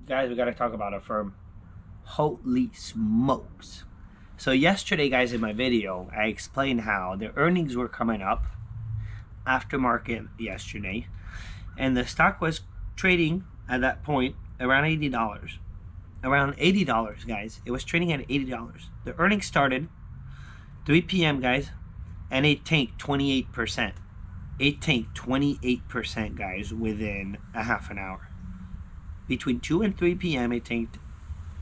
guys, we got to talk about Affirm. Holy smokes. So yesterday, guys, in my video, I explained how the earnings were coming up after market yesterday, and the stock was trading at that point around $80. Around $80, guys. It was trading at $80. The earnings started 3 p.m., guys, and it tanked 28%. It tanked 28%, guys, within a half an hour. Between 2 and 3 p.m., it tanked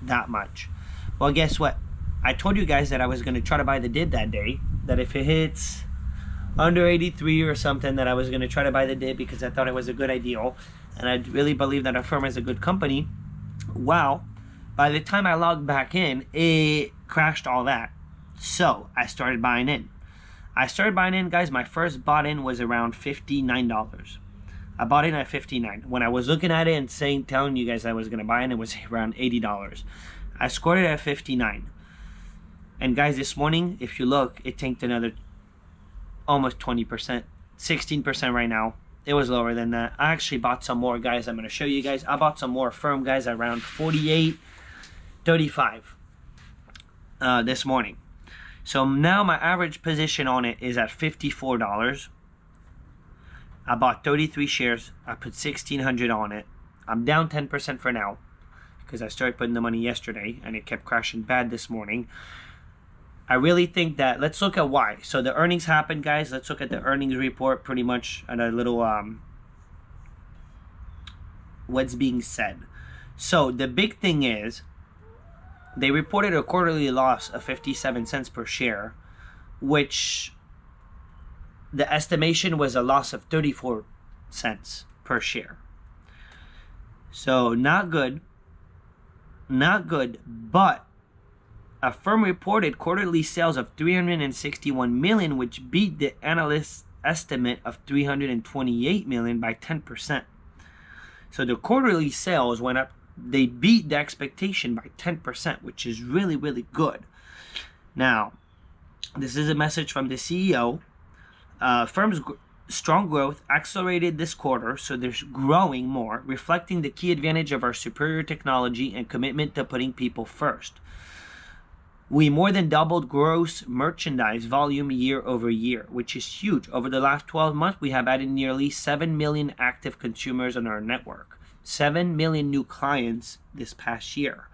that much. Well, guess what? I told you guys that I was going to try to buy the dip that day, that if it hits under 83 or something, that I was going to try to buy the dip because I thought it was a good idea, and I really believe that Affirm is a good company. Well, by the time I logged back in, it crashed all that. So I started buying in. Guys. My first bought in was around $59. I bought in at $59. When I was looking at it and telling you guys I was going to buy in, it was around $80. I scored it at $59. And guys, this morning, if you look, it tanked another almost 20%, 16% right now. It was lower than that. I actually bought some more, guys. I'm going to show you guys. I bought some more Affirm, guys, around $48.35 this morning. So now my average position on it is at $54. I bought 33 shares. I put $1,600 on it. I'm down 10% for now because I started putting the money yesterday and it kept crashing bad this morning. I really think that, let's look at why. So the earnings happened, guys. Let's look at the earnings report pretty much and a little what's being said. So the big thing is they reported a quarterly loss of 57 cents per share, which the estimation was a loss of 34 cents per share. So not good, but Affirm reported quarterly sales of $361 million, which beat the analyst's estimate of $328 million by 10%. So the quarterly sales went up. They beat the expectation by 10%, which is really, really good. Now, this is a message from the CEO. Firm's strong growth accelerated this quarter, so they're growing more, reflecting the key advantage of our superior technology and commitment to putting people first. We more than doubled gross merchandise volume year over year, which is huge. Over the last 12 months, we have added nearly 7 million active consumers on our network. 7 million new clients this past year,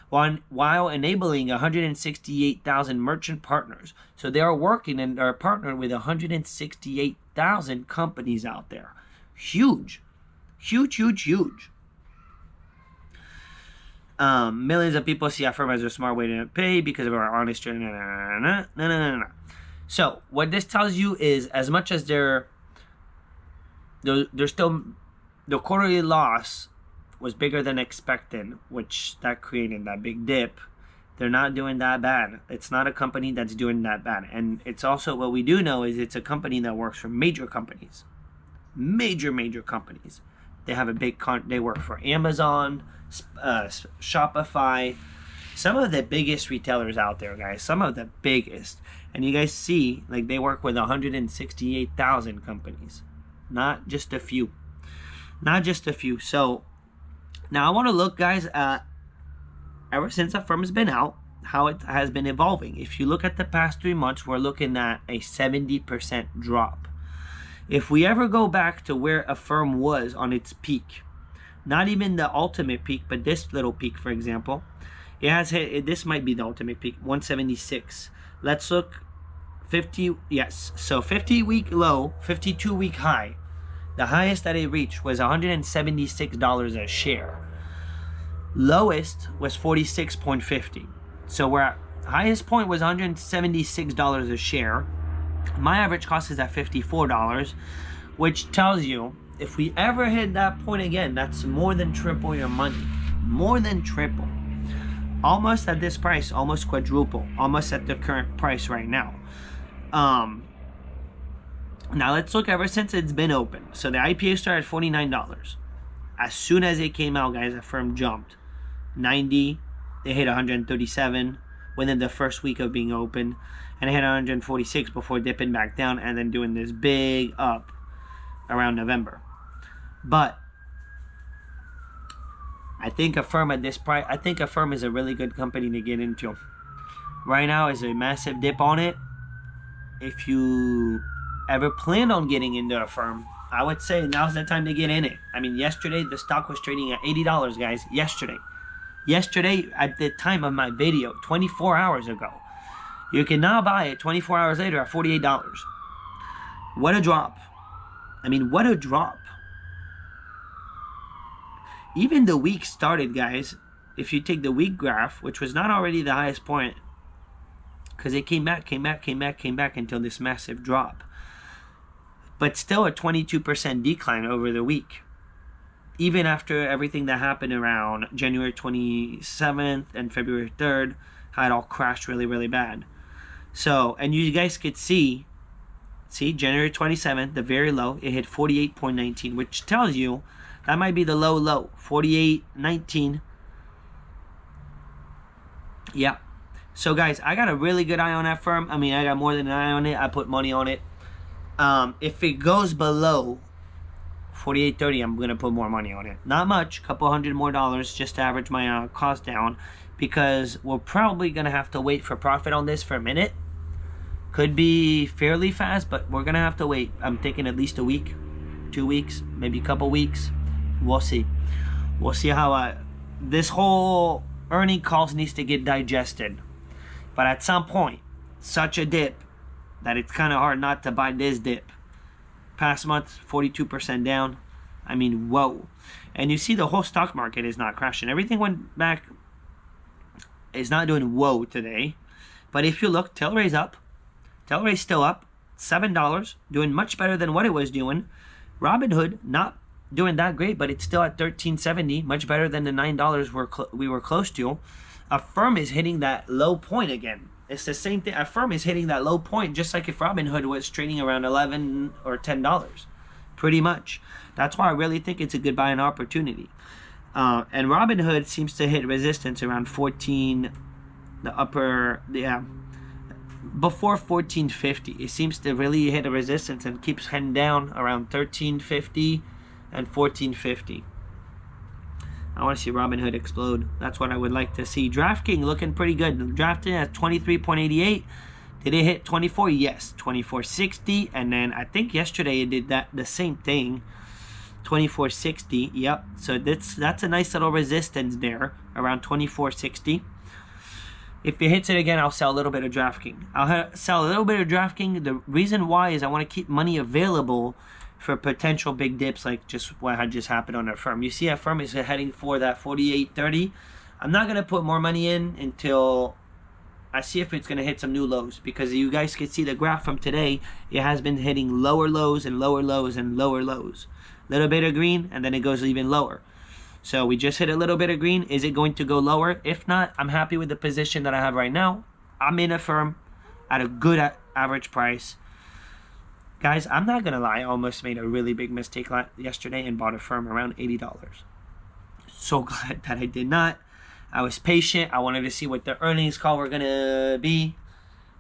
while enabling 168,000 merchant partners. So they are working and are partnered with 168,000 companies out there. Huge. Millions of people see Affirm as a smart way to pay because of our honest journey. No. So what this tells you is, as much as they're still, the quarterly loss was bigger than expected, which that created that big dip. They're not doing that bad. It's not a company that's doing that bad. And it's also, what we do know is it's a company that works for major companies. Major companies. They have a big, they work for Amazon, Shopify, some of the biggest retailers out there, guys. Some of the biggest. And you guys see, like, they work with 168,000 companies. Not just a few. So now I want to look, guys, at ever since Affirm has been out, how it has been evolving. If you look at the past 3 months, we're looking at a 70% drop. If we ever go back to where Affirm was on its peak, not even the ultimate peak, but this little peak, for example, it has hit, this might be the ultimate peak, 176. Let's look 50, yes. So 50-week low, 52-week high. The highest that it reached was $176 a share. Lowest was 46.50. So we're at, highest point was $176 a share. My average cost is at $54, which tells you if we ever hit that point again, that's more than triple your money. More than triple. Almost at this price, almost quadruple. Almost at the current price right now. Now let's look ever since it's been open. So the IPO started at $49. As soon as it came out, guys, Affirm jumped. 90, they hit 137 within the first week of being open. And it hit 146 before dipping back down and then doing this big up around November. But I think Affirm at this price, I think Affirm is a really good company to get into. Right now is a massive dip on it. If you ever plan on getting into Affirm, I would say now's the time to get in it. I mean, yesterday the stock was trading at $80, guys. Yesterday at the time of my video, 24 hours ago. You can now buy it 24 hours later at $48. What a drop. I mean, what a drop. Even the week started, guys. If you take the week graph, which was not already the highest point, because it came back until this massive drop. But still a 22% decline over the week. Even after everything that happened around January 27th and February 3rd, how it all crashed really, really bad. So, and you guys could see January 27th, the very low, it hit 48.19, which tells you that might be the low, 48.19. Yeah. So guys, I got a really good eye on Affirm. I mean, I got more than an eye on it. I put money on it. If it goes below 48.30, I'm gonna put more money on it. Not much, couple $100 more just to average my cost down, because we're probably gonna have to wait for profit on this for a minute. Could be fairly fast, but we're gonna have to wait. I'm thinking at least a week, 2 weeks, maybe a couple weeks. We'll see. We'll see how this whole earning calls needs to get digested. But at some point, such a dip that it's kind of hard not to buy this dip. Past month, 42% down. I mean, whoa. And you see the whole stock market is not crashing. Everything went back. It's not doing whoa today. But if you look, Tilray's up. Tilray's still up. $7. Doing much better than what it was doing. Robinhood, not doing that great, but it's still at $13.70. Much better than the $9 we were close to. Affirm is hitting that low point again. It's the same thing. Affirm is hitting that low point, just like if Robinhood was trading around $11 or $10, pretty much. That's why I really think it's a good buying opportunity. And Robinhood seems to hit resistance around 14, before 14.50. It seems to really hit a resistance and keeps heading down around 13.50 and 14.50. I want to see Robinhood explode. That's what I would like to see. DraftKings looking pretty good. DraftKings at 23.88. Did it hit 24? Yes, 24.60. And then I think yesterday it did the same thing. 24.60. Yep. So that's a nice little resistance there around 24.60. If it hits it again, I'll sell a little bit of DraftKings. I'll sell a little bit of DraftKings. The reason why is I want to keep money available for potential big dips like just what had just happened on Affirm. You see Affirm is heading for that 48.30. I'm not going to put more money in until I see if it's going to hit some new lows, because you guys can see the graph from today. It has been hitting lower lows and lower lows and lower lows. Little bit of green and then it goes even lower. So we just hit a little bit of green. Is it going to go lower? If not, I'm happy with the position that I have right now. I'm in Affirm at a good average price. Guys, I'm not going to lie, I almost made a really big mistake yesterday and bought Affirm around $80. So glad that I did not. I was patient. I wanted to see what the earnings call were going to be.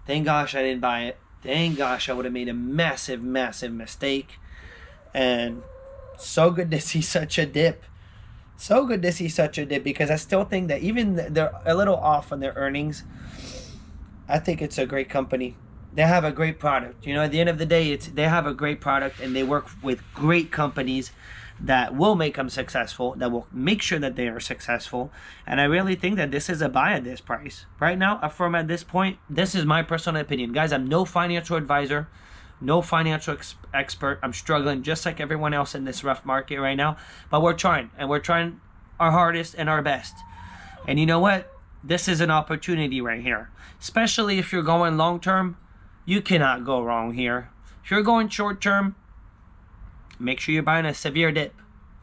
Thank gosh I didn't buy it. Thank gosh, I would have made a massive, massive mistake. And so good to see such a dip. So good to see such a dip, because I still think that even they're a little off on their earnings. I think it's a great company. They have a great product. You know, at the end of the day, they have a great product, and they work with great companies that will make them successful, that will make sure that they are successful. And I really think that this is a buy at this price. Right now, Affirm at this point, this is my personal opinion. Guys, I'm no financial advisor, no financial expert. I'm struggling just like everyone else in this rough market right now. But we're trying, and we're trying our hardest and our best. And you know what? This is an opportunity right here. Especially if you're going long-term, you cannot go wrong here. If you're going short-term, make sure you're buying a severe dip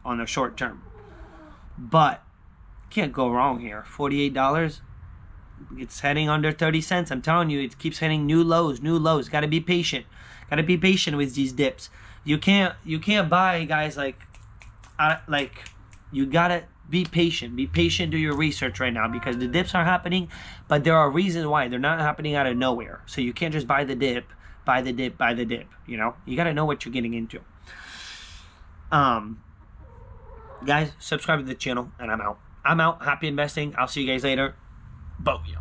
on the short-term. But can't go wrong here. $48. It's heading under 30 cents. I'm telling you, it keeps hitting new lows, new lows. Got to be patient. Got to be patient with these dips. You can't buy, guys, like you got to be patient. Be patient, do your research right now, because the dips are happening, but there are reasons why. They're not happening out of nowhere. So you can't just buy the dip, buy the dip, buy the dip, you know? You got to know what you're getting into. Guys, subscribe to the channel, and I'm out. I'm out. Happy investing. I'll see you guys later. Booyah.